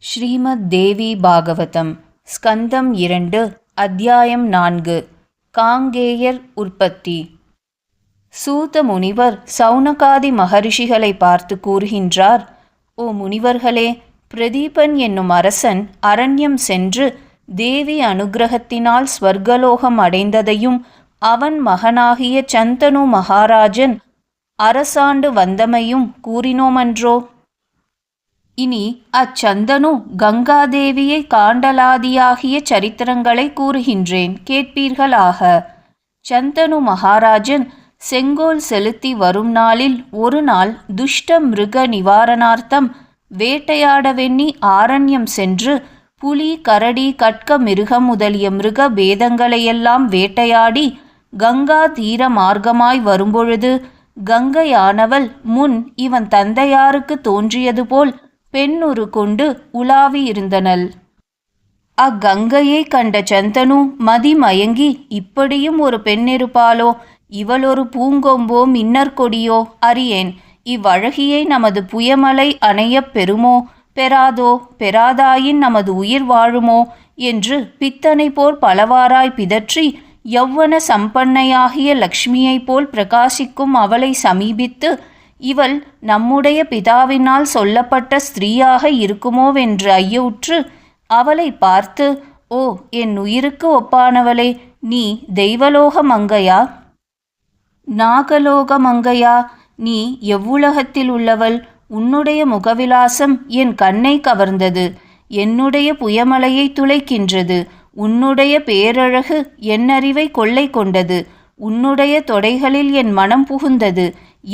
ஸ்ரீமத் தேவி பாகவதம் ஸ்கந்தம் 2 அத்தியாயம் 4 காங்கேயர் உற்பத்தி. சூத முனிவர் சௌனகாதி மகரிஷிகளை பார்த்து கூறுகின்றார், ஓ முனிவர்களே, பிரதீபன் என்னும் அரசன் அரண்யம் சென்று தேவி அனுக்கிரகத்தினால் ஸ்வர்கலோகம் அடைந்ததையும் அவன் மகனாகிய சந்தனு மகாராஜன் அரசாண்டு வந்தமையும் கூறினோமன்றோ? இனி அச்சந்தனு கங்காதேவியை காண்டலாதியாகிய சரித்திரங்களை கூறுகின்றேன், கேட்பீர்களாக. சந்தனு மகாராஜன் செங்கோல் செலுத்தி வரும் நாளில் ஒரு நாள் துஷ்ட மிருக நிவாரணார்த்தம் வேட்டையாடவெண்ணி ஆரண்யம் சென்று புலி, கரடி, கட்க மிருகம் முதலிய மிருக பேதங்களையெல்லாம் வேட்டையாடி கங்கா தீர மார்க்கமாய் வரும்பொழுது கங்கையானவள் முன் இவன் தந்தையாருக்கு தோன்றியது போல் பெண்ணுரு கொண்டு உலாவி இருந்தனள். அக்கங்கையை கண்ட சந்தனு மதிமயங்கி, இப்படியும் ஒரு பெண் இருப்பாளோ, இவள் ஒரு பூங்கொம்போ மின்னற்கொடியோ அறியேன், இவ்வழகியை நமது புயமலை அணையப் பெறுமோ பெறாதோ, பெறாதாயின் நமது உயிர் வாழுமோ என்று பித்தனை போல் பலவாராய் பிதற்றி யௌவன சம்பன்னையாகிய லக்ஷ்மியைப் போல் பிரகாசிக்கும் அவளை சமீபித்து, இவள் நம்முடைய பிதாவினால் சொல்லப்பட்ட ஸ்திரீயாக இருக்குமோவென்று ஐயுற்று அவளை பார்த்து, ஓ என் உயிருக்கு ஒப்பானவளே, நீ தெய்வலோக மங்கையா நாகலோக மங்கையா? நீ எவ்வுலகத்தில் உள்ளவள்? உன்னுடைய முகவிலாசம் என் கண்ணை கவர்ந்தது, என்னுடைய புயமலையை துளைக்கின்றது. உன்னுடைய பேரழகு என் அறிவை கொள்ளை கொண்டது. உன்னுடைய தொடைகளில் என் மனம் புகுந்தது.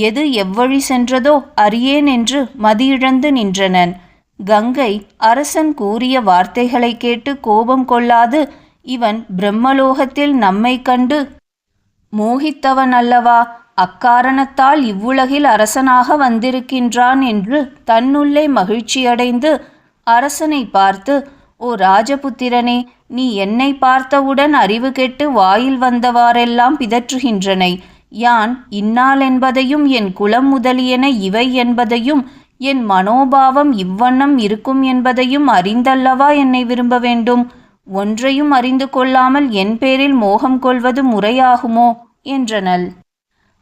எது எவ்வழி சென்றதோ அறியேன் என்று மதியிழந்து நின்றனன். கங்கை அரசன் கூறிய வார்த்தைகளை கேட்டு கோபம் கொள்ளாது, இவன் பிரம்மலோகத்தில் நம்மை கண்டு மோகித்தவன் அல்லவா, அக்காரணத்தால் இவ்வுலகில் அரசனாக வந்திருக்கின்றான் என்று தன்னுள்ளே மகிழ்ச்சியடைந்து அரசனை பார்த்து, ஓ ராஜபுத்திரனே, நீ என்னை பார்த்தவுடன் அறிவு கெட்டு வாயில் வந்தவாறெல்லாம் பிதற்றுகின்றனை. யான் இன்னாள் என்பதையும் என் குலம் முதலியன இவை என்பதையும் என் மனோபாவம் இவ்வண்ணம் இருக்கும் என்பதையும் அறிந்தல்லவா என்னை விரும்ப வேண்டும். ஒன்றையும் அறிந்து கொள்ளாமல் என் பேரில் மோகம் கொள்வது முறையாகுமோ என்றனள்.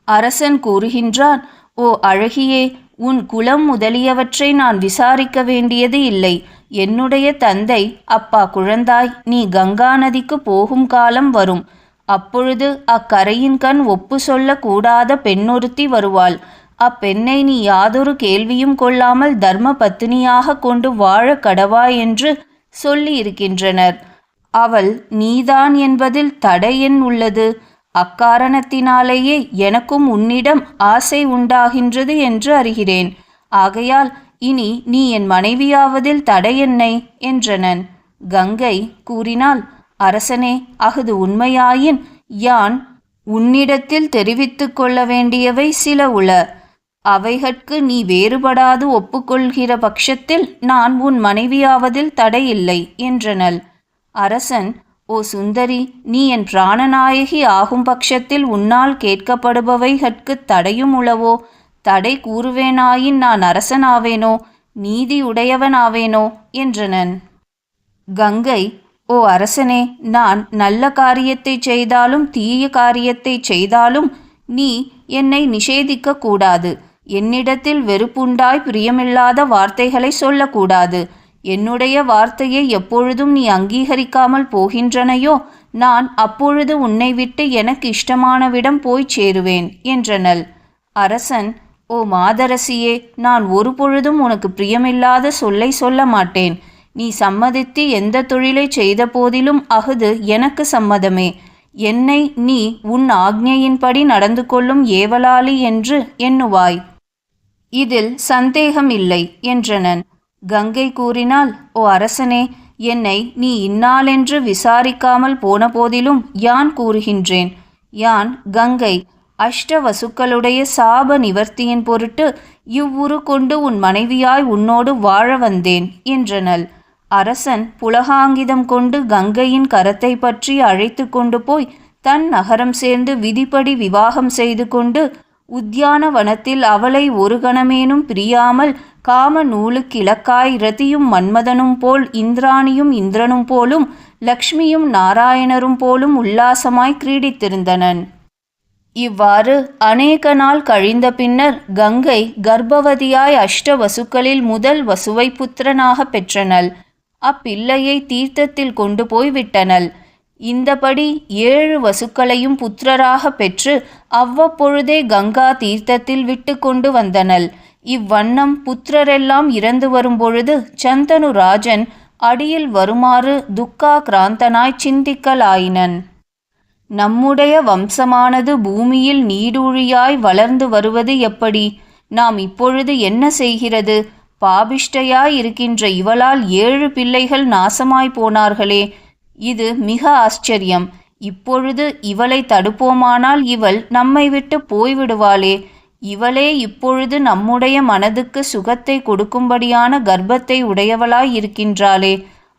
அரசன் கூறுகின்றான், ஓ அழகியே, உன் குலம் முதலியவற்றை நான் விசாரிக்க வேண்டியது இல்லை. என்னுடைய தந்தை, அப்பா குழந்தாய், நீ கங்கா நதிக்கு போகும் காலம் வரும். அப்பொழுது அக்கரையின் கண் ஒப்பு சொல்ல கூடாத பெண்ணொருத்தி வருவாள். அப்பெண்ணை நீ யாதொரு கேள்வியும் கொள்ளாமல் தர்ம பத்தினியாக கொண்டு வாழ கடவாய் என்று சொல்லி இருக்கின்றனர். அவள் நீதான் என்பதில் தடை என் உள்ளது. அக்காரணத்தினாலேயே எனக்கும் உன்னிடம் ஆசை உண்டாகின்றது என்று அறிகிறேன். ஆகையால் இனி நீ என் மனைவியாவதில் தடை என்னை என்றனன். கங்கை கூறினாள், அரசனே, அஃது உண்மையாயின் யான் உன்னிடத்தில் தெரிவித்து கொள்ள வேண்டியவை சில உள. அவைகட்கு நீ வேறுபடாது ஒப்புக்கொள்கிற பட்சத்தில் நான் உன் மனைவியாவதில் தடையில்லை என்றனள். அரசன், ஓ சுந்தரி, நீ என் பிராணநாயகி ஆகும் பட்சத்தில் உன்னால் கேட்கப்படுபவைகட்கு தடையும் உளவோ? தடை கூறுவேனாயின் நான் அரசனாவேனோ, நீதி உடையவனாவேனோ என்றனன். கங்கை, ஓ அரசனே, நான் நல்ல காரியத்தை செய்தாலும் தீய காரியத்தை செய்தாலும் நீ என்னை நிஷேதிக்க கூடாது. என்னிடத்தில் வெறுப்புண்டாய் பிரியமில்லாத வார்த்தைகளை சொல்லக்கூடாது. என்னுடைய வார்த்தையை எப்பொழுதும் நீ அங்கீகரிக்காமல் போகின்றனையோ, நான் அப்பொழுது உன்னை விட்டு எனக்கு இஷ்டமானவிடம் போய்ச் சேருவேன் என்றனள். அரசன், ஓ மாதரசியே, நான் ஒரு பொழுதும் உனக்கு பிரியமில்லாத சொல்லை சொல்ல மாட்டேன். நீ சம்மதித்து எந்த தொழிலை செய்த போதிலும் அஃது எனக்கு சம்மதமே. என்னை நீ உன் ஆக்ஞையின்படி நடந்து கொள்ளும் ஏவலாளி என்று எண்ணுவாய். இதில் சந்தேகம் இல்லை என்றனன். கங்கை கூறினாள், ஓ அரசனே, என்னை நீ இன்னாலென்று விசாரிக்காமல் போன போதிலும் யான் கூறுகின்றேன். யான் கங்கை, அஷ்டவசுக்களுடைய சாப நிவர்த்தியின் பொருட்டு இவ்வுரு கொண்டு உன் மனைவியாய் உன்னோடு வாழ வந்தேன் என்றனள். அரசன் புலகாங்கிதம் கொண்டு கங்கையின் கரத்தை பற்றி அழைத்து கொண்டு போய் தன் நகரம் சேர்ந்து விதிப்படி விவாகம் செய்து கொண்டு உத்தியானவனத்தில் அவளை ஒரு கணமேனும் பிரியாமல் காம நூலுக்கிழக்காய் ரதியும் மன்மதனும் போல் இந்திராணியும் இந்திரனும் போலும் லக்ஷ்மியும் நாராயணரும் போலும் உல்லாசமாய் கிரீடித்திருந்தனன். இவ்வாறு அநேக நாள் கழிந்த பின்னர் கங்கை கர்ப்பவதியாய் வசுக்களில் முதல் வசுவை புத்திரனாக பெற்றனள். அப்பிள்ளையை தீர்த்தத்தில் கொண்டு போய் விட்டனள். இந்தபடி 7 வசுக்களையும் புத்திரராக பெற்று அவ்வப்பொழுதே கங்கா தீர்த்தத்தில் விட்டு கொண்டு வந்தனள். இவ்வண்ணம் புத்திரரெல்லாம் இறந்து வரும்பொழுது சந்தனு ராஜன் அடியில் வருமாறு துக்காகிராந்தனாய் சிந்திக்கலாயினன். நம்முடைய வம்சமானது பூமியில் நீடூழியாய் வளர்ந்து வருவது எப்படி? நாம் இப்பொழுது என்ன செய்கிறது? பாபிஷ்டையாய் இருக்கின்ற இவளால் 7 பிள்ளைகள் நாசமாய் போனார்களே, இது மிக ஆச்சரியம். இப்பொழுது இவளை தடுப்போமானால் இவள் நம்மை விட்டு போய்விடுவாளே. இவளே இப்பொழுது நம்முடைய மனதுக்கு சுகத்தை கொடுக்கும்படியான கர்ப்பத்தை உடையவளாய் இருக்கின்றாளே.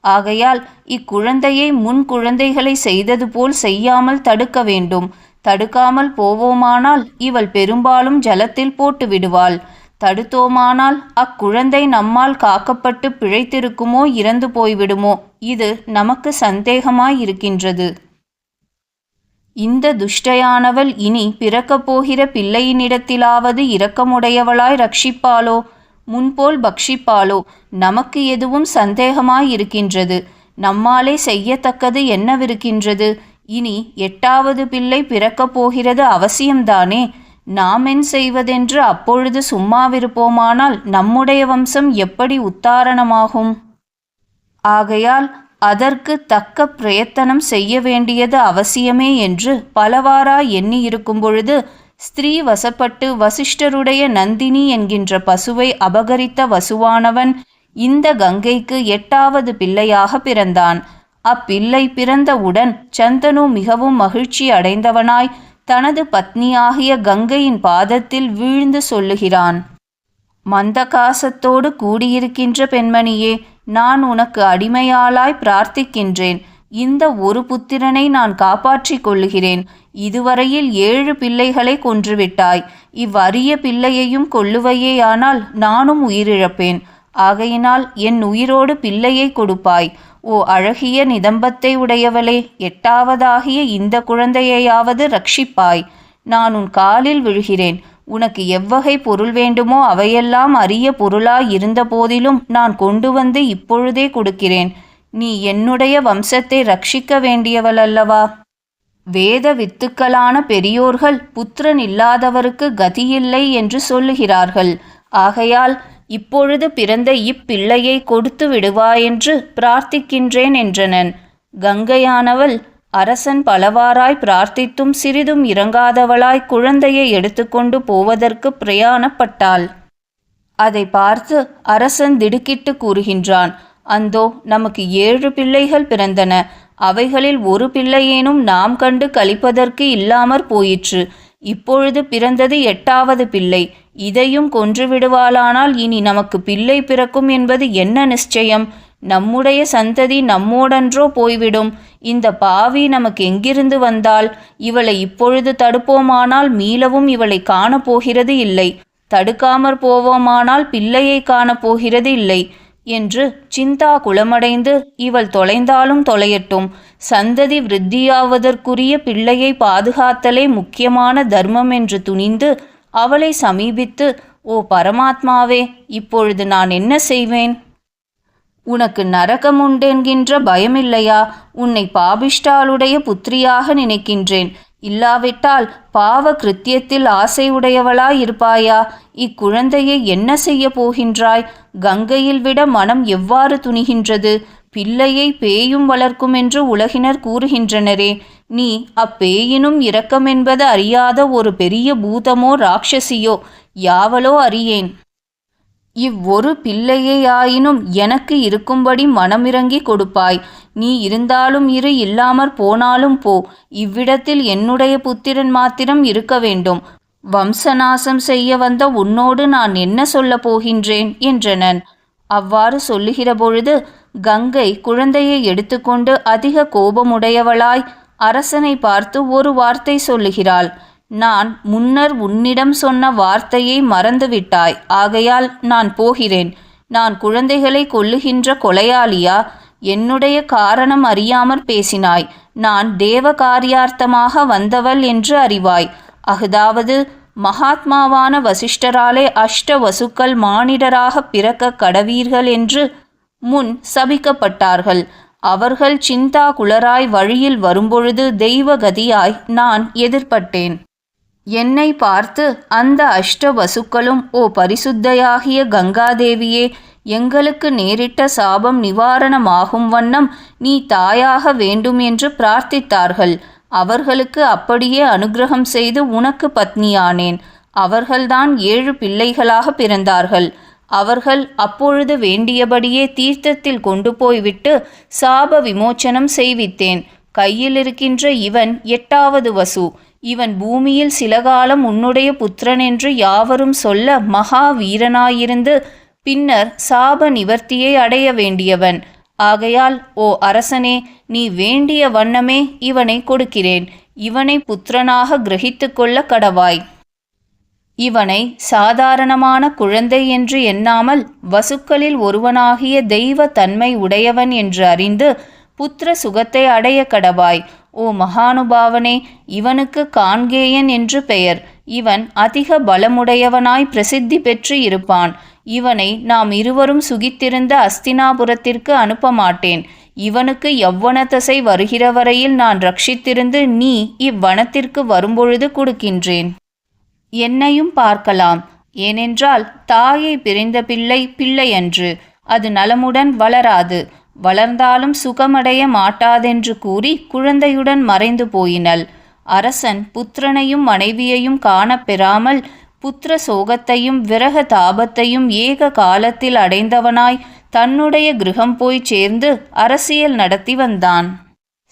ஆகையால் இக்குழந்தையை முன் குழந்தைகளை செய்தது போல் செய்யாமல் தடுக்க வேண்டும். தடுக்காமல் போவோமானால் இவள் பெரும்பாலும் ஜலத்தில் போட்டு விடுவாள். தடுத்தோமானால் அக்குழந்தை நம்மால் காக்கப்பட்டு பிழைத்திருக்குமோ இறந்து போய்விடுமோ, இது நமக்கு சந்தேகமாயிருக்கின்றது. இந்த துஷ்டையானவள் இனி பிறக்கப் போகிற பிள்ளையினிடத்திலாவது இரக்கமுடையவளாய் ரட்சிப்பாளோ, முன்போல் பக்ஷிப்பாளோ, நமக்கு எதுவும் சந்தேகமாயிருக்கின்றது. நம்மாலே செய்யத்தக்கது என்னவிருக்கின்றது? இனி 8வது பிள்ளை பிறக்கப் போகிறது அவசியம்தானே. நாம் என் செய்வதென்று அப்பொழுது சும்மாவிருப்போமானால் நம்முடைய வம்சம் எப்படி உத்தாரணமாகும்? ஆகையால் அதற்கு தக்க பிரயத்தனம் செய்ய வேண்டியது அவசியமே என்று பலவாறாய் எண்ணி இருக்கும் பொழுது ஸ்திரீ வசப்பட்டு வசிஷ்டருடைய நந்தினி என்கின்ற பசுவை அபகரித்த வசுவானவன் இந்த கங்கைக்கு 8வது பிள்ளையாக பிறந்தான். அப்பிள்ளை பிறந்தவுடன் சந்தனு மிகவும் மகிழ்ச்சி அடைந்தவனாய் தனது பத்னியாகிய கங்கையின் பாதத்தில் வீழ்ந்து சொல்லுகிறான். மந்தகாசத்தோடு கூடியிருக்கின்ற பெண்மணியே, நான் உனக்கு அடிமையாளாய் பிரார்த்திக்கின்றேன். இந்த ஒரு புத்திரனை நான் காப்பாற்றிக் கொள்ளுகிறேன். இதுவரையில் 7 பிள்ளைகளை கொன்றுவிட்டாய். இவ்வரிய பிள்ளையையும் கொல்லுவையேயானால் நானும் உயிரிழப்பேன். ஆகையினால் என் உயிரோடு பிள்ளையை கொடுப்பாய். ஓ அழகிய நிதம்பத்தை உடையவளே, 8வதாகிய இந்த குழந்தையையாவது ரட்சிப்பாய். நான் உன் காலில் விழுகிறேன். உனக்கு எவ்வகை பொருள் வேண்டுமோ அவையெல்லாம் அரிய பொருளாய் இருந்த போதிலும் நான் கொண்டு வந்து இப்பொழுதே கொடுக்கிறேன். நீ என்னுடைய வம்சத்தை ரட்சிக்க வேண்டியவள் அல்லவா? வேத வித்துக்களான பெரியோர்கள் புத்திரன் இல்லாதவருக்கு கதியில்லை என்று சொல்லுகிறார்கள். ஆகையால் இப்பொழுது பிறந்த இப்பிள்ளையை கொடுத்து விடுவாயென்று பிரார்த்திக்கின்றேன் என்றனன். கங்கையானவள் அரசன் பலவாறாய் பிரார்த்தித்தும் சிறிதும் இறங்காதவளாய் குழந்தையை எடுத்துக்கொண்டு போவதற்கு பிரயாணப்பட்டாள். அதை பார்த்து அரசன் திடுக்கிட்டு கூறுகின்றான், அந்தோ நமக்கு 7 பிள்ளைகள் பிறந்தன. அவைகளில் ஒரு பிள்ளையேனும் நாம் கண்டு கழிப்பதற்கு இல்லாமற் போயிற்று. இப்பொழுது பிறந்தது 8வது பிள்ளை. இதையும் கொன்றுவிடுவாளானால் இனி நமக்கு பிள்ளை பிறக்கும் என்பது என்ன நிச்சயம்? நம்முடைய சந்ததி நம்மோடன்றோ போய்விடும். இந்த பாவி நமக்கு எங்கிருந்து வந்தாள்? இவளை இப்பொழுது தடுப்போமானால் மீளவும் இவளை காணப்போகிறது இல்லை. தடுக்காமற் போவோமானால் பிள்ளையை காணப்போகிறது இல்லை என்று சிந்தா குலமடைந்து இவள் தொலைந்தாலும் தொலையட்டும், சந்ததி விருத்தியாவதற்குரிய பிள்ளையை பாதுகாத்தலே முக்கியமான தர்மம் என்று துணிந்து அவளை சமீபித்து, ஓ பரமாத்மாவே, இப்பொழுது நான் என்ன செய்வேன்? உனக்கு நரகம் உண்டென்கின்ற பயமில்லையா? உன்னை பாபிஷ்டாளுடைய புத்திரியாக நினைக்கின்றேன். இல்லாவிட்டால் பாவ கிருத்தியத்தில் ஆசையுடையவளாய் இருப்பாயா? இக்குழந்தையை என்ன செய்ய போகின்றாய்? கங்கையில் விட மனம் எவ்வாறு துணிகின்றது? பிள்ளையை பேயும் வளர்க்கும் என்று உலகினர் கூறுகின்றனரே. நீ அப்பேயினும் இரக்கமென்பது அறியாத ஒரு பெரிய பூதமோ ராட்சசியோ, யாவலோ அறியேன். இவ்வொரு பிள்ளையையாயினும் எனக்கு இருக்கும்படி மனமிறங்கி கொடுப்பாய். நீ இருந்தாலும் இரு, இல்லாமற் போனாலும் போ. இவ்விடத்தில் என்னுடைய புத்திரன் மாத்திரம் இருக்க வேண்டும். வம்சநாசம் செய்ய வந்த உன்னோடு நான் என்ன சொல்லப் போகின்றேன் என்றனன். அவ்வாறு சொல்லுகிற பொழுது கங்கை குழந்தையை எடுத்துக்கொண்டு அதிக கோபமுடையவளாய் அரசனை பார்த்து ஒரு வார்த்தை சொல்லுகிறாள். நான் முன்னர் உன்னிடம் சொன்ன வார்த்தையை மறந்துவிட்டாய். ஆகையால் நான் போகிறேன். நான் குழந்தைகளை கொல்லுகின்ற கொலையாளியா? என்னுடைய காரணம் அறியாமற் பேசினாய். நான் தேவ காரியார்த்தமாக வந்தவள் என்று அறிவாய். அஃதாவது மகாத்மாவான வசிஷ்டராலே அஷ்ட வசுக்கள் மானிடராக பிறக்க கடவீர்கள் என்று முன் சபிக்கப்பட்டார்கள். அவர்கள் சிந்தா குளராய் வழியில் வரும்பொழுது தெய்வகதியாய் நான் எதிர்பட்டேன். என்னை பார்த்து அந்த அஷ்ட வசுக்களும், ஓ பரிசுத்தையாகிய கங்காதேவியே, எங்களுக்கு நேரிட்ட சாபம் நிவாரணமாகும் வண்ணம் நீ தாயாக வேண்டும் என்று பிரார்த்தித்தார்கள். அவர்களுக்கு அப்படியே அனுக்கிரகம் செய்து உனக்கு பத்னியானேன். அவர்கள்தான் 7 பிள்ளைகளாக பிறந்தார்கள். அவர்கள் அப்பொழுது வேண்டியபடியே தீர்த்தத்தில் கொண்டு போய்விட்டு சாப விமோச்சனம் செய்வித்தேன். கையில் இருக்கின்ற இவன் 8வது வசு. இவன் பூமியில் சில காலம் உன்னுடைய புத்திரன் என்று யாவரும் சொல்ல மகா வீரனாயிருந்து பின்னர் சாப நிவர்த்தியை அடைய வேண்டியவன். ஆகையால் ஓ அரசனே, நீ வேண்டிய வண்ணமே இவனை கொடுக்கிறேன். இவனை புத்திரனாக கிரகித்து கொள்ள கடவாய். இவனை சாதாரணமான குழந்தை என்று எண்ணாமல் வசுக்களில் ஒருவனாகிய தெய்வ தன்மை உடையவன் என்று அறிந்து புத்திர சுகத்தை அடைய கடவாய். ஓ மகானுபாவனே, இவனுக்கு கான்கேயன் என்று பெயர். இவன் அதிக பலமுடையவனாய் பிரசித்தி பெற்று இருப்பான். இவனை நாம் இருவரும் சுகித்திருந்த அஸ்தினாபுரத்திற்கு அனுப்ப மாட்டேன். இவனுக்கு யவ்வன தசை வருகிற வரையில் நான் ரட்சித்திருந்து நீ இவ்வனத்திற்கு வரும்பொழுது கொடுக்கின்றேன். என்னையும் பார்க்கலாம். ஏனென்றால் தாயை பிரிந்த பிள்ளை பிள்ளையன்று, அது நலமுடன் வளராது. வளர்ந்தாலும் சுகமடைய மாட்டாதென்று கூறி குழந்தையுடன் மறைந்து போயினள். அரசன் புத்திரனையும் மனைவியையும் காணப்பெறாமல் புத்திர சோகத்தையும் விரக தாபத்தையும் ஏக காலத்தில் அடைந்தவனாய் தன்னுடைய கிருகம் போய் சேர்ந்து அரசியல் நடத்தி வந்தான்.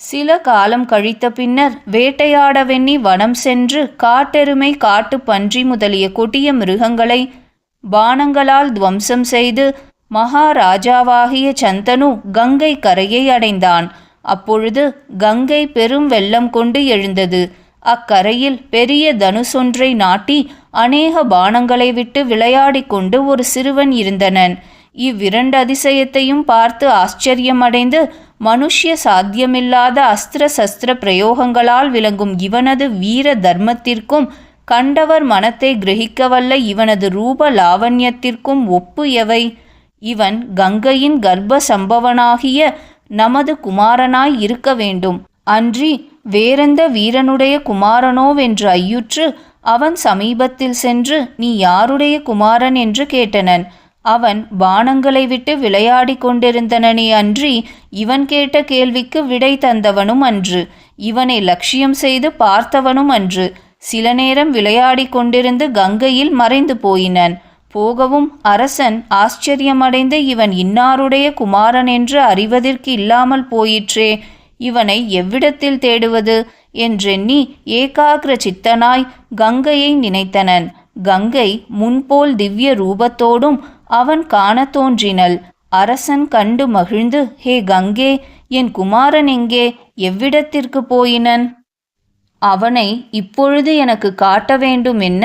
சில காலம் கழித்த பின்னர் வேட்டையாடவெண்ணி வனம் சென்று காட்டெருமை காட்டு பன்றி முதலிய கொடிய மிருகங்களை பானங்களால் துவம்சம் செய்து மகாராஜாவாகிய சந்தனு கங்கை கரையை அடைந்தான். அப்பொழுது கங்கை பெரும் வெள்ளம் கொண்டு எழுந்தது. அக்கரையில் பெரிய தனுசொன்றை நாட்டி அநேக பானங்களை விட்டு விளையாடி கொண்டு ஒரு சிறுவன் இருந்தனன். இவ்விரண்டு அதிசயத்தையும் பார்த்து ஆச்சரியமடைந்து மனுஷ்ய சாத்தியமில்லாத அஸ்திர சஸ்திர பிரயோகங்களால் விளங்கும் இவனது வீர தர்மத்திற்கும் கண்டவர் மனத்தை கிரகிக்கவல்ல இவனது ரூப லாவண்யத்திற்கும் ஒப்பு எவை? இவன் கங்கையின் கர்ப்ப சம்பவனாகிய நமது குமாரனாய் இருக்க வேண்டும், அன்றி வேறெந்த வீரனுடைய குமாரனோவென்று ஐயுற்று அவன் சமீபத்தில் சென்று நீ யாருடைய குமாரன் என்று கேட்டனன். அவன் பானங்களை விட்டு விளையாடி கொண்டிருந்தனனே அன்றி இவன் கேட்ட கேள்விக்கு விடை தந்தவனும் அன்று, இவனை லட்சியம் செய்து பார்த்தவனும் அன்று. சில நேரம் விளையாடி கொண்டிருந்து கங்கையில் மறைந்து போயினன். போகவும் அரசன் ஆச்சரியமடைந்து இவன் இன்னாருடைய குமாரன் என்று அறிவதற்கு இல்லாமல் போயிற்றே, இவனை எவ்விடத்தில் தேடுவது என்றெண்ணி ஏகாகிர சித்தனாய் கங்கையை நினைத்தனன். கங்கை முன்போல் திவ்ய ரூபத்தோடும் அவன் காண தோன்றினள். அரசன் கண்டு மகிழ்ந்து, ஹே கங்கே, என் குமாரன் எங்கே? எவ்விடத்திற்கு போயினன்? அவனை இப்பொழுது எனக்கு காட்ட வேண்டும் என்ன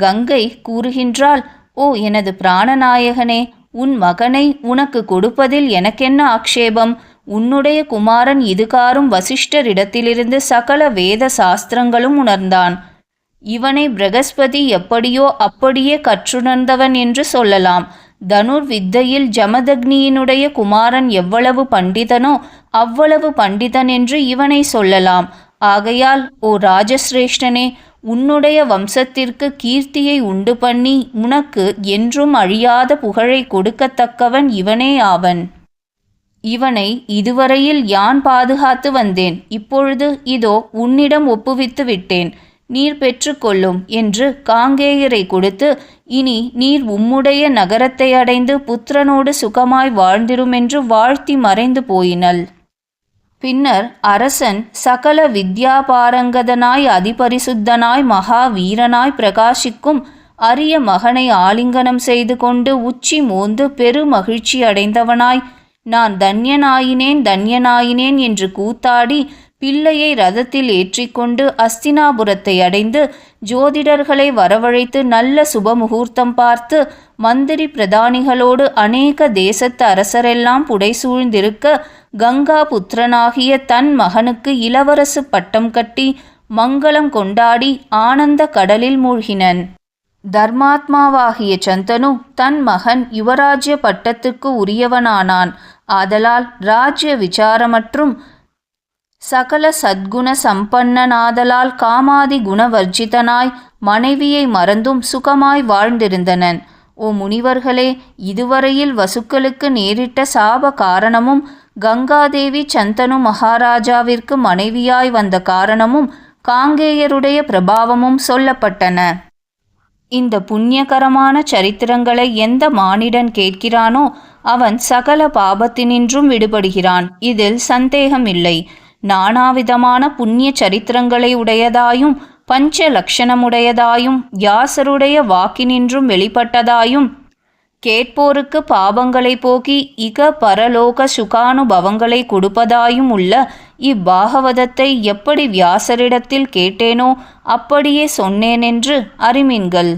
கங்கை கூறுகின்றாள். ஓ எனது பிராணநாயகனே, உன் மகனை உனக்கு கொடுப்பதில் எனக்கென்ன ஆக்ஷேபம்? உன்னுடைய குமாரன் இதுகாரும் வசிஷ்டரிடத்திலிருந்து சகல வேத சாஸ்திரங்களும் உணர்ந்தான். இவனை பிரகஸ்பதி எப்படியோ அப்படியே கற்றுணர்ந்தவன் என்று சொல்லலாம். தனுர் வித்தையில் ஜமதக்னியினுடைய குமாரன் எவ்வளவு பண்டிதனோ அவ்வளவு பண்டிதன் என்று இவனை சொல்லலாம். ஆகையால் ஓ ராஜசிரேஷ்டனே, உன்னுடைய வம்சத்திற்கு கீர்த்தியை உண்டு பண்ணி உனக்கு என்றும் அழியாத புகழை கொடுக்கத்தக்கவன் இவனே ஆவன். இவனை இதுவரையில் யான் பாதுகாத்து வந்தேன். இப்பொழுது இதோ உன்னிடம் ஒப்புவித்து விட்டேன். நீர் பெற்றுக்கொள்ளும் என்று காங்கேயரை கொடுத்து, இனி நீர் உம்முடைய நகரத்தை அடைந்து புத்திரனோடு சுகமாய் வாழ்ந்திருமென்று வாழ்த்தி மறைந்து போயினள். பின்னர் அரசன் சகல வித்யாபாரங்கதனாய் அதிபரிசுத்தனாய் மகா வீரனாய் பிரகாசிக்கும் அரிய மகனை ஆலிங்கனம் செய்து கொண்டு உச்சி மோந்து பெரு மகிழ்ச்சி அடைந்தவனாய் நான் தன்யனாயினேன் தன்யனாயினேன் என்று கூத்தாடி பிள்ளையை ரதத்தில் ஏற்றிக்கொண்டு அஸ்தினாபுரத்தை அடைந்து ஜோதிடர்களை வரவழைத்து நல்ல சுபமுகூர்த்தம் பார்த்து மந்திரி பிரதானிகளோடு அநேக தேசத்து அரசரெல்லாம் புடைசூழ்ந்திருக்க கங்கா புத்திரனாகிய தன் மகனுக்கு இளவரசு பட்டம் கட்டி மங்களம் கொண்டாடி ஆனந்த கடலில் மூழ்கினன். தர்மாத்மாவாகிய சந்தனு தன் மகன் யுவராஜ்ய பட்டத்துக்கு உரியவனானான். ஆதலால் ராஜ்ய விசாரமற்றும் சகல சத்குண சம்பன்னனாதலால் காமாதி குணவர்ஜிதனாய் மனைவியை மறந்தும் சுகமாய் வாழ்ந்திருந்தனன். ஓ முனிவர்களே, இதுவரையில் வசுக்களுக்கு நேரிட்ட சாப காரணமும் கங்காதேவி சந்தனு மகாராஜாவிற்கு மனைவியாய் வந்த காரணமும் காங்கேயருடைய பிரபாவமும் சொல்லப்பட்டன. இந்த புண்ணியகரமான சரித்திரங்களை எந்த மானிடன் கேட்கிறானோ அவன் சகல பாபத்தினின்றும் விடுபடுகிறான். இதில் சந்தேகமில்லை. நானாவிதமான புண்ணிய சரித்திரங்களை உடையதாயும் பஞ்ச லட்சணமுடையதாயும் வியாசருடைய வாக்கினின்றும் வெளிப்பட்டதாயும் கேட்போருக்கு பாபங்களை போக்கி இக பரலோக சுகானுபவங்களை கொடுப்பதாயும் உள்ள இப்பாகவதத்தை எப்படி வியாசரிடத்தில் கேட்டேனோ அப்படியே சொன்னேனென்று அறிமின்கள்.